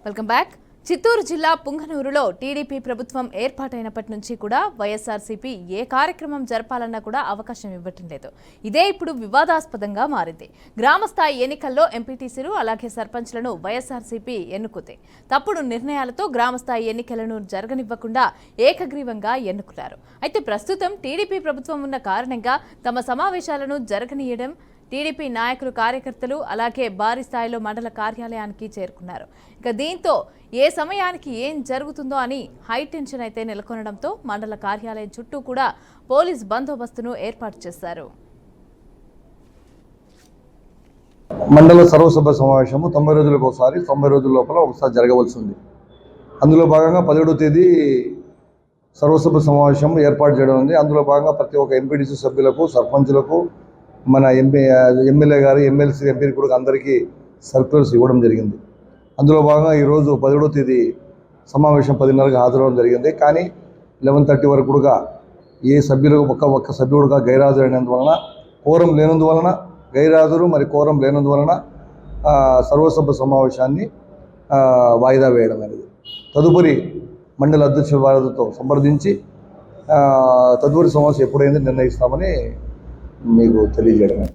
Welcome back. Chittoor జిల్లా పుంగనూరులో TDP ప్రభుత్వం ఏర్పాటైనప్పటి నుంచి కూడా వైఎస్ఆర్సీపీ ఏ కార్యక్రమం జరపాలన్నా కూడా అవకాశం ఇవ్వటం లేదు. ఇదే ఇప్పుడు వివాదాస్పదంగా మారింది. గ్రామస్థాయి ఎన్నికల్లో ఎంపీటీసీలు అలాగే సర్పంచ్లను వైఎస్ఆర్సీపీ ఎన్నుకుంది. తప్పుడు నిర్ణయాలతో గ్రామస్థాయి ఎన్నికలను జరగనివ్వకుండా ఏకగ్రీవంగా ఎన్నుకున్నారు. అయితే ప్రస్తుతం టీడీపీ ప్రభుత్వం ఉన్న కారణంగా తమ సమావేశాలను జరగనీయడం టీడీపీ నాయకులు కార్యకర్తలు అలాగే భారీ స్థాయిలో మండల కార్యాలయానికి చేరుకున్నారు. ఇక దీంతో ఏ సమయానికి ఏం జరుగుతుందో అని హైటెన్షన్ అయితే నెలకొనడంతో మండల కార్యాలయం చుట్టూ కూడా పోలీస్ బందోబస్తును ఏర్పాటు చేశారు. మండల సర్వసభ్య సమావేశము 90 రోజులకు ఒకసారి 90 రోజుల లోపల ఒకసారి జరగవలసి ఉంది. అందులో భాగంగా 17వ తేదీ సర్వసభ్య సమావేశం ఏర్పాటు చేయడం ఉంది. అందులో భాగంగా ప్రతి ఒక్క ఎంపీటీసీ సభ్యులకు, సర్పంచులకు, మన ఎమ్మెల్యే గారు, ఎమ్మెల్సీ, ఎంపీ కూడా అందరికీ సర్క్యులర్స్ ఇవ్వడం జరిగింది. అందులో భాగంగా ఈరోజు 17వ తేదీ సమావేశం 10:30కి హాజరవడం జరిగింది. కానీ 11:30 వరకు కూడా ఏ సభ్యులకు ఒక్క సభ్యుడుగా గైరాజరైనందువలన, కోరం లేనందువలన, గైరాజరు మరి కోరం లేనందువలన సర్వసభ్య సమావేశాన్ని వాయిదా వేయడం అనేది. తదుపరి మండల అధ్యక్షుల వారితో సంప్రదించి తదుపరి సమావేశం ఎప్పుడైంది నిర్ణయిస్తామని మీకు తెలియజేయడమే.